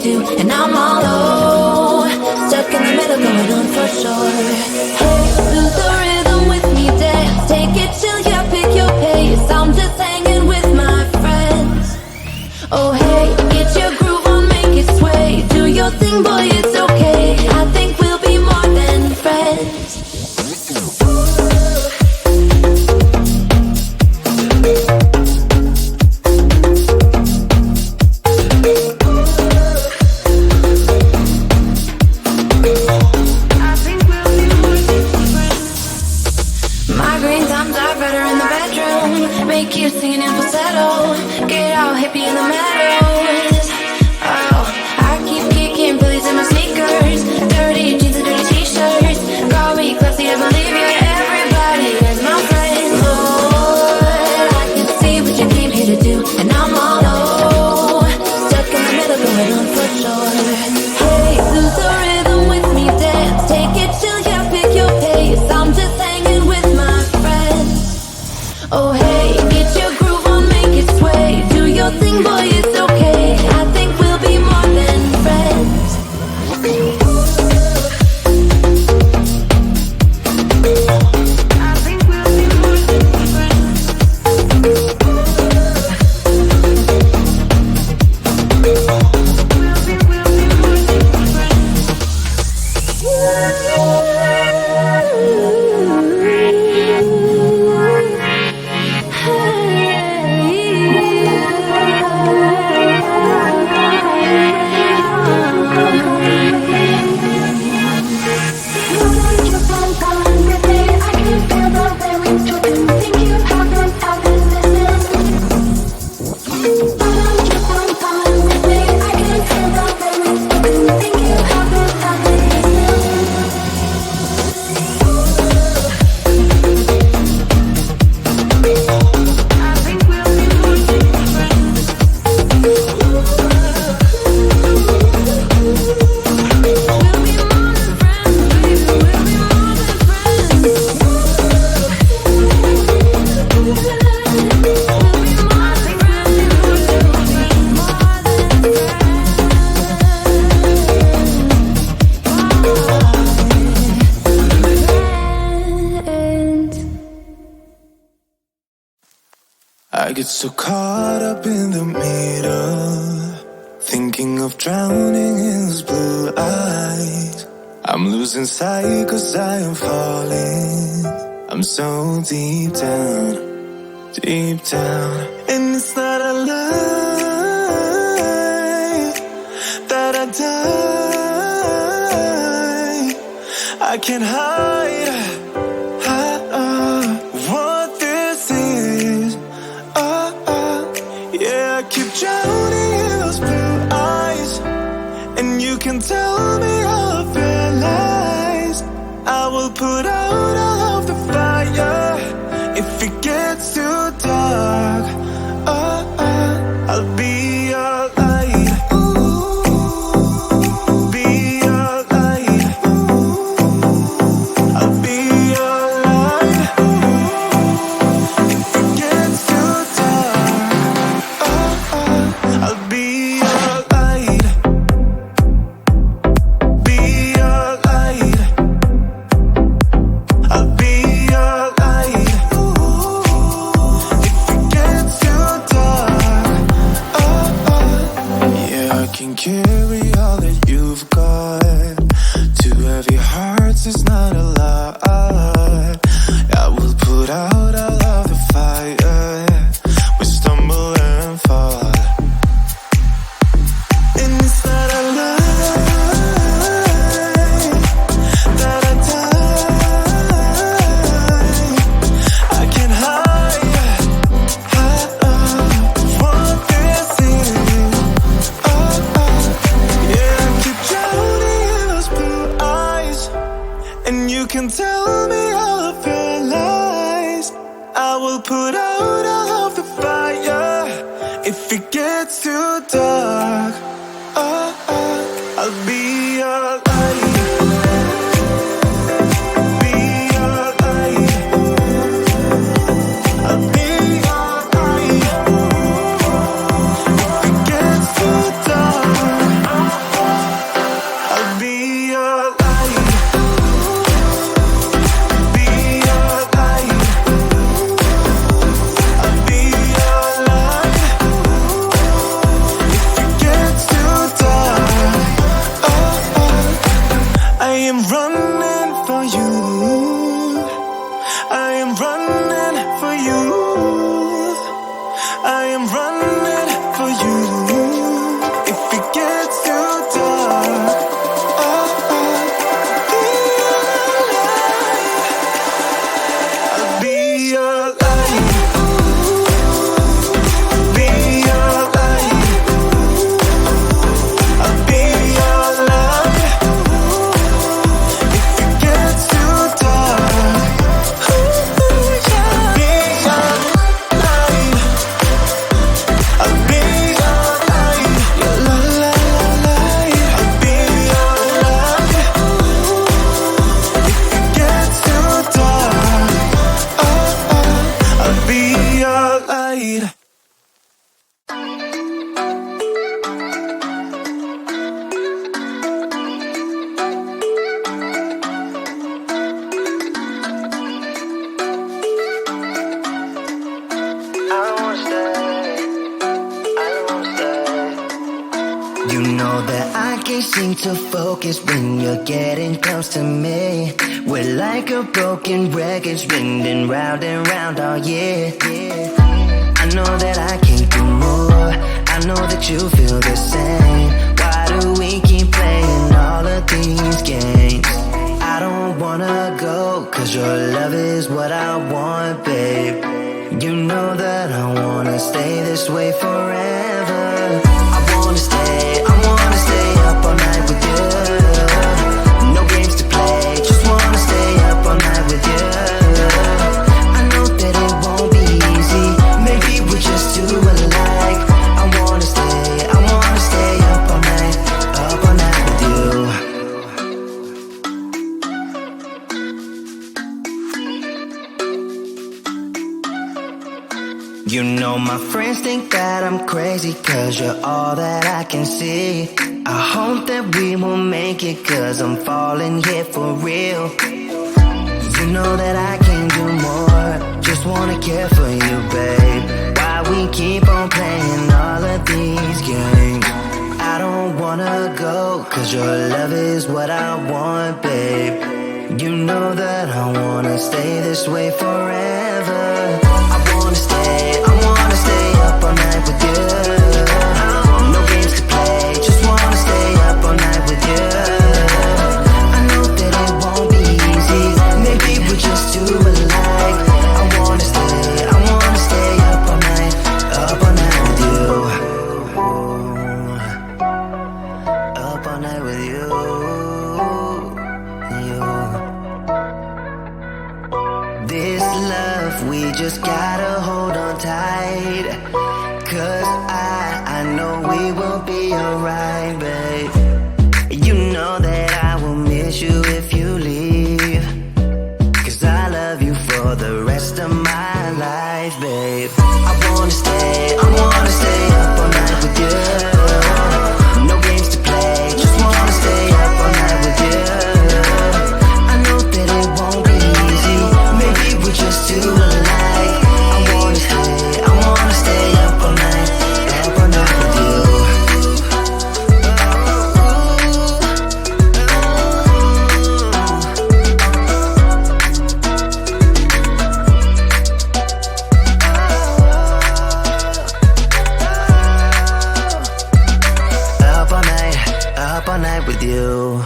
too, and I'm all low, stuck in the middle, going on for sure. Hey, lose the rhythm with me, dance, take it chill, yeah, pick your pace. I'm just hanging with my friends. Oh hey, get your groove on, make it sway. Do your thing, boy, it's okay. I think we'll be more than friends. Make you singing in falsetto. Get out, hippie in the meadows. Oh, I keep kicking Billy's in my sneakers. Dirty jeans and dirty t-shirts. Call me classy, I believe you. Everybody is my friend. Lord, I can see what you came here to do, and I'm all low, stuck in the middle, going on for sure. Hey, lose the rhythm with me, dance, take it chill, yeah, pick your pace. I'm just hanging with my friends. Oh hey, get your groove on, make it sway. Do your thing, boy, it's okay. I think we'll be more than friends. I think we'll be more than friends. We'll be more than I get so caught up in the middle, thinking of drowning in those blue eyes. I'm losing sight 'cause I am falling. I'm so deep down, and it's not a lie that I die. I can't hide what this is. Yeah, I keep drowning in those blue eyes, and you can tell me all of your lies. I will put out all of the fire if it gets too dark. I'll be your light. Be your light. I'll be your light. If it gets too dark, I'll be your light. Be your light. I'll be your light. If it gets too dark, yeah, I can carry all that you've got. Two heavy hearts is not a lot. I will put out all of the fire. We stumble and fall, and it's not a lie that I die. I can't hide what this is. Yeah, I keep drowning in those blue eyes, and you can tell me all of your lies. I will put out all of the fire if it gets too dark. I'll be your light. Be your light. I'll be your light. If it gets too dark, I'm running for you. If it gets too dark, I'll be your light. Be your light. I'll be your light. If it gets too dark, I'll be your light. I'll be your light. Your light. I'll be your light. If it gets too dark, I'll be your light. You know that I can't seem to focus when you're getting close to me. We're like a broken record spinning round and round all year. I know that I can't do more. I know that you feel the same. Why do we keep playing all of these games? I don't wanna go, cause your love is what I want, babe. You know that I wanna stay this way forever. I wanna stay up all night with you. No games to play, just wanna stay up all night with you. I know that it won't be easy, maybe we're just too alike. I wanna stay up all night with you. You know my friends think that I'm crazy, cause you're all that I can see. I hope that we will make it, cause I'm falling here for real. You know that I can't do more, just wanna care for you, babe. Why we keep on playing all of these games? I don't wanna go, cause your love is what I want, babe. You know that I wanna stay this way forever. I wanna stay up all night with you. No games to play, just wanna stay up all night with you. I know that it won't be easy, maybe we're just too alike. I wanna stay up all night with you. Up all night with you. This love, we just gotta hold on tight. Cause I know we will be alright, babe. You know that I will miss you if you leave. Cause I love you for the rest of my life, babe. I wanna stay up all night with you. No games to play, just wanna stay up all night with you. I know that it won't be easy, maybe we're just too alike. I wanna stay up all night with you. Up all night with you.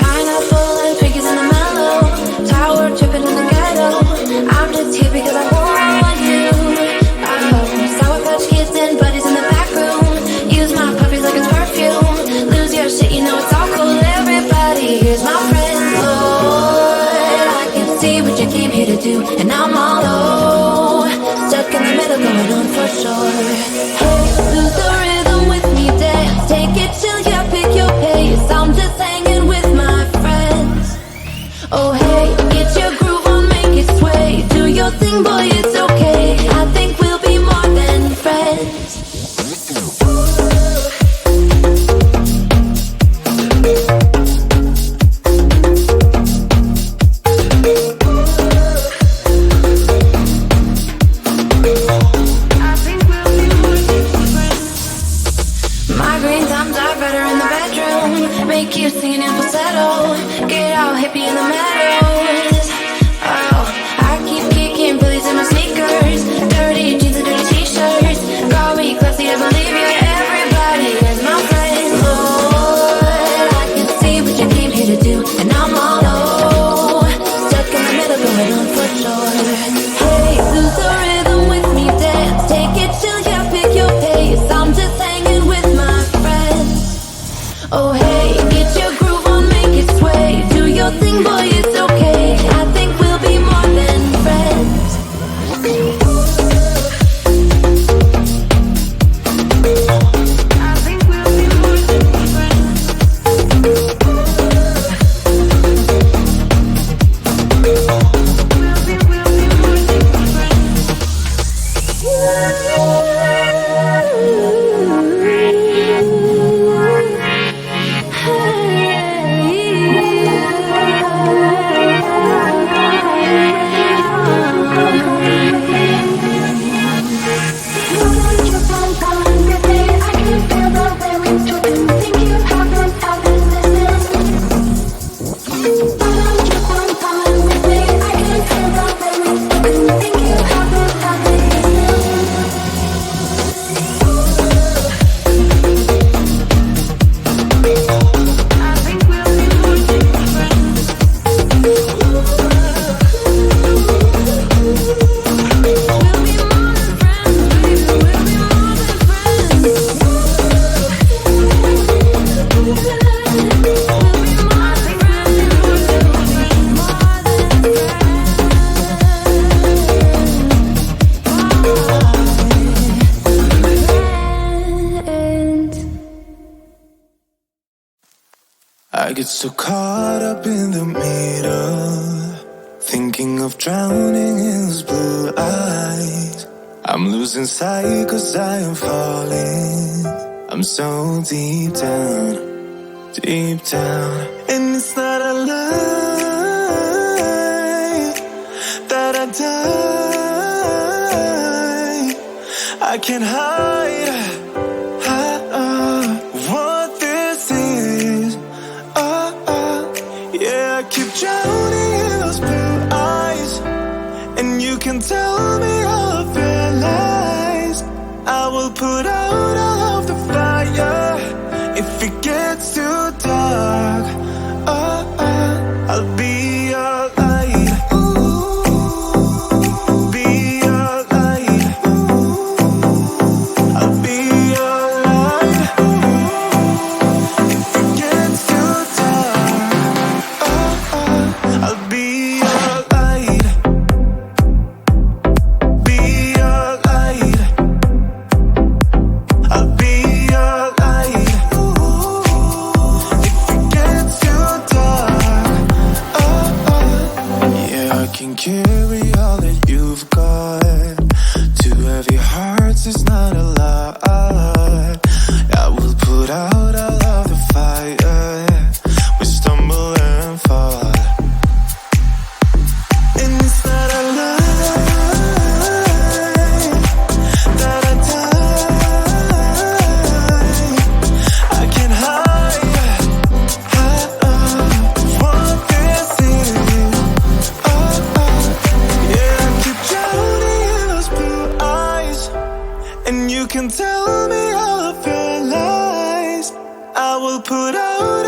Pineapple and figures in the mellow. Tower tripping in the ghetto. I'm just here because I want you. Sour Patch Kids and buddies in the back room. Use my puppies like it's perfume. Lose your shit, you know it's all cool. Everybody here's my friends, Lord. I can see what you came here to do, and I'm all low. Stuck in the middle, going on for sure. Hey, lose the rhythm with me, dance. Take it chill, yeah, pick your pace. I'm just hanging with my friends. Oh hey, get your groove on, make it sway. Do your thing, boy, it's okay. I think we'll be more than friends. get so caught up in the middle, thinking of drowning in his blue eyes. I'm losing sight cause I am falling. I'm so deep down, and it's not a lie that I die. I can't hide what this is. Yeah, I keep drowning in those blue eyes, and you can tell me all of your lies. I will put out all of the fire if it gets too dark. I'll be your light. Be your light. I'll be your light. If it gets too dark, I'll be your light. Be your light. I'll be your light. If it gets too dark, yeah, I can carry all that you've got. Two heavy hearts is not a lot. I will put out all of the fire. We stumble and fall, and it's not a lie that I die. I can't hide what this is. Yeah, I keep drowning in those blue eyes, and you can tell me all of your lies. I will put out